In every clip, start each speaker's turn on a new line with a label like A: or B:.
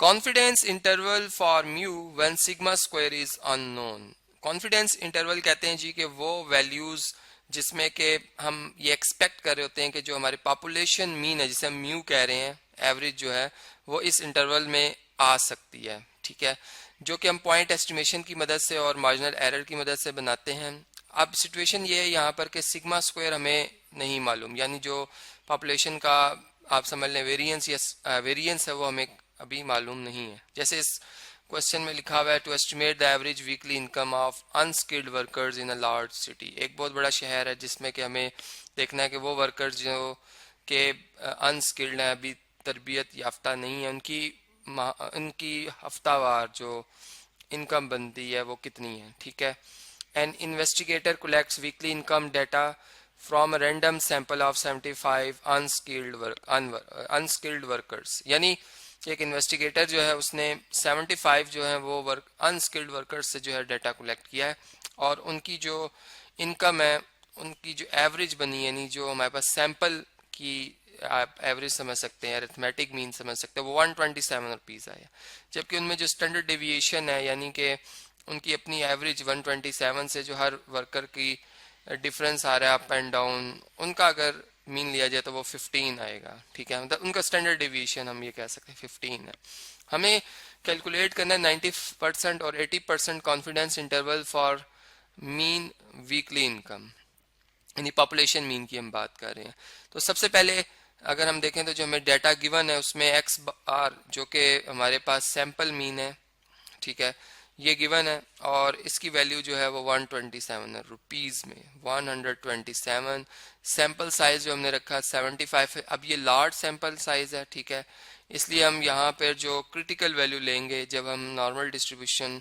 A: Confidence interval for mu when sigma square is unknown. Confidence interval कहते हैं जी कि वो वैल्यूज जिसमें कि हम ये एक्सपेक्ट कर रहे होते हैं कि जो हमारे पॉपुलेशन मीन है जिसे हम म्यू कह रहे हैं, एवरेज जो है वो इस इंटरवल में आ सकती है, ठीक है, जो कि हम पॉइंट एस्टिमेशन की मदद से और मार्जिनल एरर की मदद से बनाते हैं। अब सिचुएशन ये है यहाँ पर कि सिग्मा स्क्वायर हमें नहीं मालूम, यानी जो पॉपुलेशन का आप समझ लें वेरिएंस या वेरिएंस है वो हमें अभी मालूम नहीं है। जैसे इस क्वेश्चन में लिखा हुआ है to estimate the average weekly income of unskilled workers in a large city. एक बहुत बड़ा शहर है जिसमें कि हमें देखना है कि वो वर्कर्स जो के अनस्किल्ड हैं, अभी तरबियत याफ्ता नहीं है, उनकी हफ्तावार जो इनकम बनती है वो कितनी है, ठीक है। An investigator collects weekly income data from random sample of 75 unskilled workers. यानी एक इन्वेस्टिगेटर जो है उसने 75 जो है वो अनस्किल्ड वर्कर्स से जो है डाटा कलेक्ट किया है और उनकी जो इनकम है, उनकी जो एवरेज बनी, यानी जो हमारे पास सैंपल की आप एवरेज समझ सकते हैं, अरिथमेटिक मीन समझ सकते हैं, वो 127 रुपीज़ आया। जबकि उनमें जो स्टैंडर्ड डेविएशन है, यानी कि उनकी अपनी एवरेज 127 से जो हर वर्कर की डिफरेंस आ रहा है अप एंड डाउन, उनका अगर मीन लिया जाए तो वो 15 आएगा, ठीक है। मतलब उनका स्टैंडर्ड डेविएशन हम ये कह सकते हैं 15 है। हमें कैलकुलेट करना है 90% और 80% confidence interval for mean weekly income, यानी पॉपुलेशन मीन की हम बात कर रहे हैं। तो सबसे पहले अगर हम देखें तो जो हमें डाटा गिवन है उसमें एक्स आर जो कि हमारे पास सैंपल मीन है, ठीक है, ये गिवन है और इसकी वैल्यू जो है वो 127 है रुपीज़ में, 127। सैंपल साइज जो हमने रखा 75 है। अब ये लार्ज सैंपल साइज है, ठीक है, इसलिए हम यहाँ पर जो क्रिटिकल वैल्यू लेंगे जब हम नॉर्मल डिस्ट्रीब्यूशन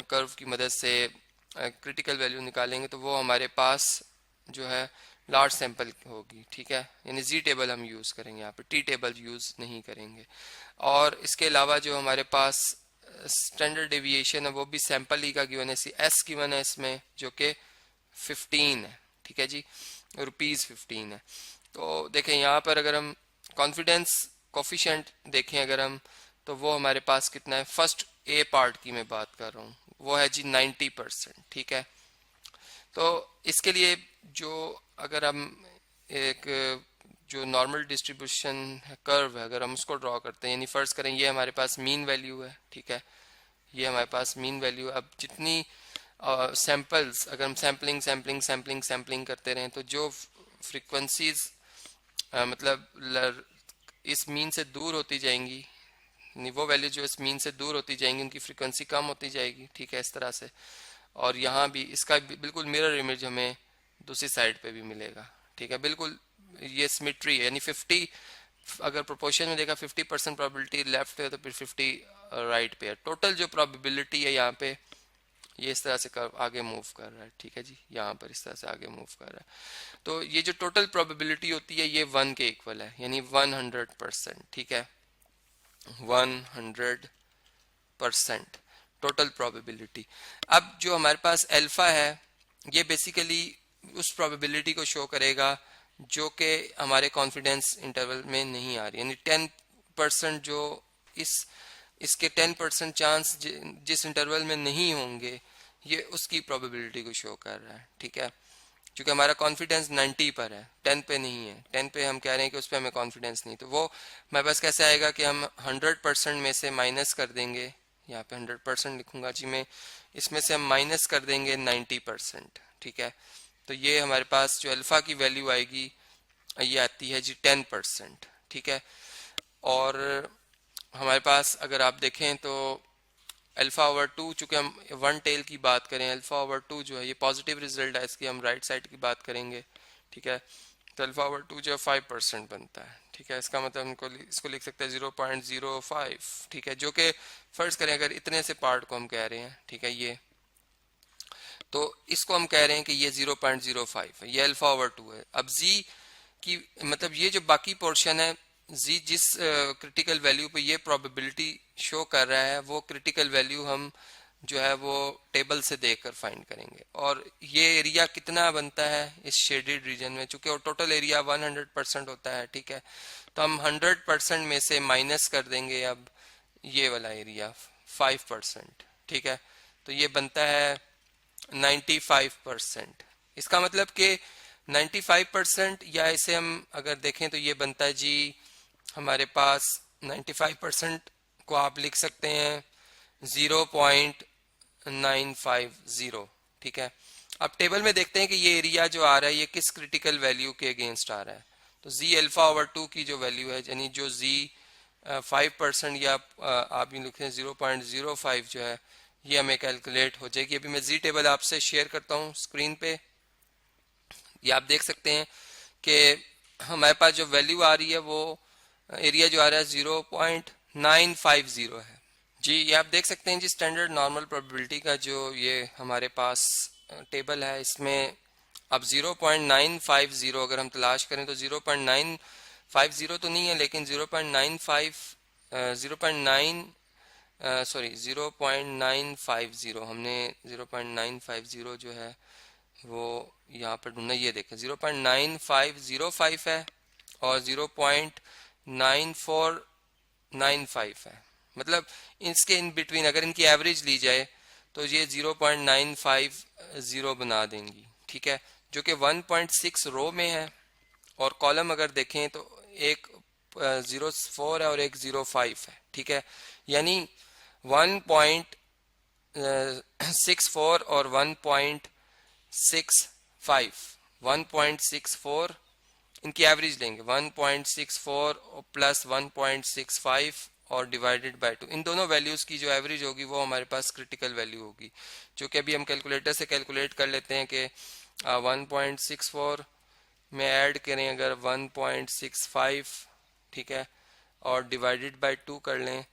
A: कर्व की मदद से क्रिटिकल वैल्यू निकालेंगे तो वो हमारे पास जो है लार्ज सैंपल होगी, ठीक है। यानी जी टेबल हम यूज़ करेंगे, यहाँ पे टी टेबल यूज़ नहीं करेंगे। और इसके अलावा जो हमारे पास स्टैंडर्ड डेविएशन है वो भी सैंपल ही का गिवन है, एस गिवन है इसमें जो कि 15 है, ठीक है जी, रुपीज़ 15 है। तो देखें यहाँ पर अगर हम कॉन्फिडेंस कोफिशिएंट देखें अगर हम, तो वो हमारे पास कितना है, फर्स्ट ए पार्ट की मैं बात कर रहा हूँ, वो है जी 90%, ठीक है। तो इसके लिए जो अगर हम एक जो नॉर्मल डिस्ट्रीब्यूशन कर्व है अगर हम उसको ड्रॉ करते हैं, यानी फर्ज करें ये हमारे पास मीन वैल्यू है, ठीक है, ये हमारे पास मीन वैल्यू। अब जितनी सैंपल्स अगर हम सैम्पलिंग सैम्पलिंग सैम्पलिंग सैम्पलिंग करते रहें तो जो फ्रीक्वेंसीज मतलब इस मीन से दूर होती जाएंगी, वो वैल्यू जो इस मीन से दूर होती जाएंगी उनकी फ्रीक्वेंसी कम होती जाएगी, ठीक है, इस तरह से। और यहाँ भी इसका बिल्कुल मिरर इमेज हमें दूसरी साइड पे भी मिलेगा, ठीक है, बिल्कुल ये सिमेट्री है। यानी 50 अगर प्रोपोर्शन में देखा 50% प्रोबेबिलिटी लेफ्ट पे है तो फिर 50 राइट पे है। टोटल जो प्रोबेबिलिटी है यहाँ पे ये इस तरह से आगे मूव कर रहा है, ठीक है जी, यहाँ पर इस तरह से आगे मूव कर रहा है। तो ये जो टोटल प्रोबेबिलिटी होती है ये 1 के इक्वल है, यानी 100%, ठीक है, 100% टोटल प्रोबेबिलिटी। अब जो हमारे पास अल्फा है ये बेसिकली उस प्रोबेबिलिटी को शो करेगा जो कि हमारे कॉन्फिडेंस इंटरवल में नहीं आ रही, यानी 10% जो इसके 10% चांस जिस इंटरवल में नहीं होंगे ये उसकी प्रोबेबिलिटी को शो कर रहा है, ठीक है। क्योंकि हमारा कॉन्फिडेंस 90 पर है, 10 पे नहीं है, 10 पे हम कह रहे हैं कि उस पर हमें कॉन्फिडेंस नहीं, तो वो हमारे पास कैसे आएगा कि हम 100% में से माइनस कर देंगे, यहाँ पे 100% लिखूंगा जी मैं, इसमें से हम माइनस कर देंगे 90%, ठीक है। तो ये हमारे पास जो अल्फा की वैल्यू आएगी ये आती है जी 10%, ठीक है। और हमारे पास अगर आप देखें तो अल्फा ओवर 2, चूंकि हम वन टेल की बात करें, अल्फा ओवर 2 जो है ये पॉजिटिव रिजल्ट है, इसकी हम राइट साइड की बात करेंगे, ठीक है। तो अल्फा ओवर 2 जो है 5% बनता है, ठीक है। इसका मतलब हमको इसको लिख सकते हैं 0.05, ठीक है, जो कि फर्ज करें अगर इतने से पार्ट को हम कह रहे हैं, ठीक है, ये तो इसको हम कह रहे हैं कि ये 0.05 है, ये अल्फा ओवर 2 है। अब जी की मतलब ये जो बाकी पोर्शन है जी जिस क्रिटिकल वैल्यू पे ये प्रोबेबिलिटी शो कर रहा है वो क्रिटिकल वैल्यू हम जो है वो टेबल से देखकर फाइंड करेंगे। और ये एरिया कितना बनता है इस शेडेड रीजन में, चूंकि टोटल एरिया 100% होता है, ठीक है, तो हम 100% में से माइनस कर देंगे अब ये वाला एरिया 5%, ठीक है, तो ये बनता है 95%। इसका मतलब कि 95%, या इसे हम अगर देखें तो ये बनता है जी हमारे पास 95% को आप लिख सकते हैं 0.950, ठीक है। अब टेबल में देखते हैं कि ये एरिया जो आ रहा है ये किस क्रिटिकल वैल्यू के अगेंस्ट आ रहा है। तो जी अल्फा ओवर 2 की जो वैल्यू है, यानी जो जी 5% या आप ये लिखें 0.05 जो है, ये हमें कैलकुलेट हो जाएगी। अभी मैं जी टेबल आपसे शेयर करता हूँ स्क्रीन पे। ये आप देख सकते हैं कि हमारे पास जो वैल्यू आ रही है वो एरिया जो आ रहा है 0.950 है जी। ये आप देख सकते हैं जी स्टैंडर्ड नॉर्मल प्रोबेबिलिटी का जो ये हमारे पास टेबल है, इसमें अब 0.950 अगर हम तलाश करें तो 0.950 तो नहीं है, लेकिन 0.95 0.950 हमने 0.950 जो है वो यहाँ पर ढूंढना। ये देखें 0.9505 है और 0.9495 है, मतलब इसके इन बिटवीन अगर इनकी एवरेज ली जाए तो ये 0.950 बना देंगी, ठीक है, जो कि 1.6 रो में है। और कॉलम अगर देखें तो एक 04 है और एक 05 है, ठीक है, यानी 1.64 और 1.64 इनकी एवरेज लेंगे, 1.64 प्लस 1.65 और डिवाइडेड बाय 2, इन दोनों वैल्यूज की जो एवरेज होगी वो हमारे पास क्रिटिकल वैल्यू होगी, जो कि अभी हम कैलकुलेटर से कैलकुलेट कर लेते हैं कि 1.64 में ऐड करें अगर 1.65, ठीक है, और डिवाइडेड बाय 2 कर लें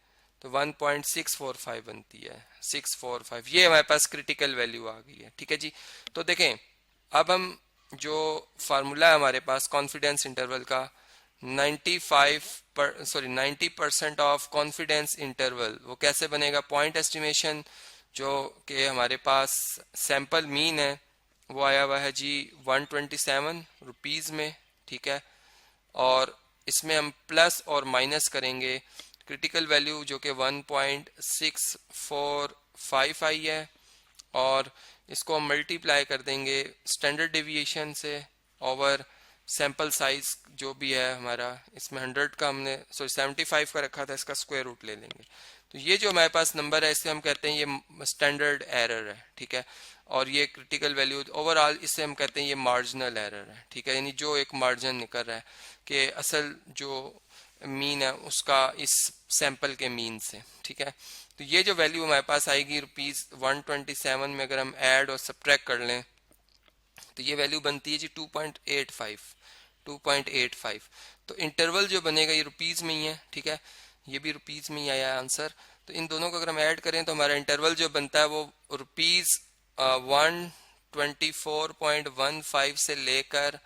A: तो 1.645 बनती है, 645, ये हमारे पास क्रिटिकल वैल्यू आ गई है, ठीक है जी। तो देखें अब हम जो फार्मूला है हमारे पास कॉन्फिडेंस इंटरवल का 90% ऑफ कॉन्फिडेंस इंटरवल, वो कैसे बनेगा। पॉइंट एस्टिमेशन जो कि हमारे पास सैंपल मीन है वो आया हुआ है जी 127 रुपीज़ में, ठीक है, और इसमें हम प्लस और माइनस करेंगे क्रिटिकल वैल्यू जो कि 1.645 आई है, और इसको हम मल्टीप्लाई कर देंगे स्टैंडर्ड डेविएशन से ओवर सैंपल साइज जो भी है हमारा, इसमें 100 का हमने 75 का रखा था, इसका स्क्वायर रूट ले लेंगे। तो ये जो हमारे पास नंबर है इसे हम कहते हैं ये स्टैंडर्ड एरर है, ठीक है, और ये क्रिटिकल वैल्यू ओवरऑल इसे हम कहते हैं ये मार्जिनल एरर है, ठीक है, यानी जो एक मार्जिन निकल रहा है कि असल जो मीन है उसका इस सैंपल के मीन से, ठीक है। तो ये जो वैल्यू हमारे पास आएगी ₹127 में अगर हम ऐड और सब्ट्रैक्ट कर लें तो ये वैल्यू बनती है जी 2.85। तो इंटरवल जो बनेगा ये रुपीज़ में ही है, ठीक है, ये भी रुपीज़ में ही आया आंसर। तो इन दोनों को अगर हम ऐड करें तो हमारा इंटरवल जो बनता है वो ₹124.15 से लेकर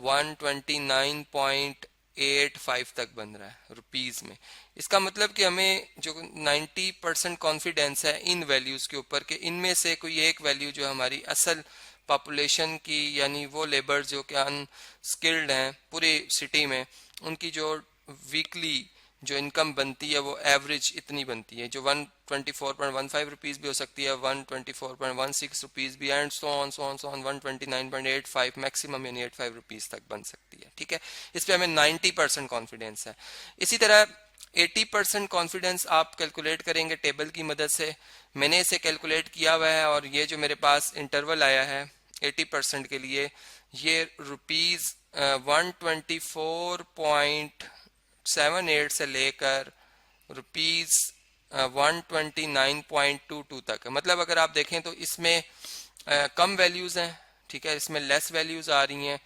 A: 129.85 तक बन रहा है रुपीज़ में। इसका मतलब कि हमें जो 90% कॉन्फिडेंस है इन वैल्यूज़ के ऊपर कि इनमें से कोई एक वैल्यू जो हमारी असल पॉपुलेशन की, यानी वो लेबर जो कि अनस्किल्ड हैं पूरे सिटी में, उनकी जो वीकली जो इनकम बनती है वो एवरेज इतनी बनती है, जो 124.15 रुपीज़ भी हो सकती है, 124.16 रुपीज़ भी, एंड सो ऑन 129.85 मैक्सिमम यानी 85 रुपीज़ तक बन सकती है, ठीक है। इस पे हमें 90% कॉन्फिडेंस है। इसी तरह 80% कॉन्फिडेंस आप कैलकुलेट करेंगे टेबल की मदद से। मैंने इसे कैलकुलेट किया हुआ है और ये जो मेरे पास इंटरवल आया है 80% के लिए, ये ₹124.78 से लेकर ₹129.22 तक है। मतलब अगर आप देखें तो इसमें कम वैल्यूज़ हैं, ठीक है, इसमें लेस वैल्यूज़ आ रही हैं,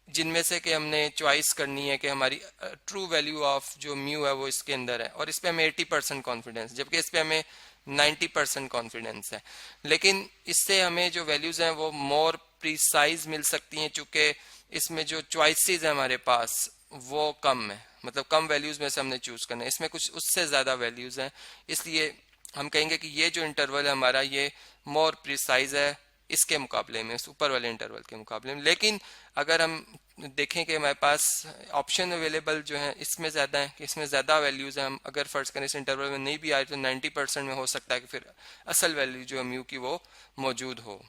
A: जिनमें से कि हमने चॉइस करनी है कि हमारी ट्रू वैल्यू ऑफ जो म्यू है वो इसके अंदर है, और इस पे हमें 80% कॉन्फिडेंस, जबकि इस पे हमें 90% कॉन्फिडेंस है। लेकिन इससे हमें जो वैल्यूज़ हैं वो मोर प्रिसाइज मिल सकती हैं, चूँकि इसमें जो चॉइसेस है हमारे पास वो कम है, मतलब कम वैल्यूज़ में से हमने चूज करना है। इसमें कुछ उससे ज़्यादा वैल्यूज़ हैं, इसलिए हम कहेंगे कि ये जो इंटरवल है हमारा ये मोर प्रिसाइज है इसके मुकाबले में, इस ऊपर वाले इंटरवल के मुकाबले में। लेकिन अगर हम देखें कि हमारे पास ऑप्शन अवेलेबल जो है इसमें ज़्यादा है, कि इसमें ज़्यादा वैल्यूज़ हैं, हम अगर फर्ज करें इस इंटरवल में नहीं भी आए तो 90% में हो सकता है कि फिर असल वैल्यू जो है म्यू की वो मौजूद हो।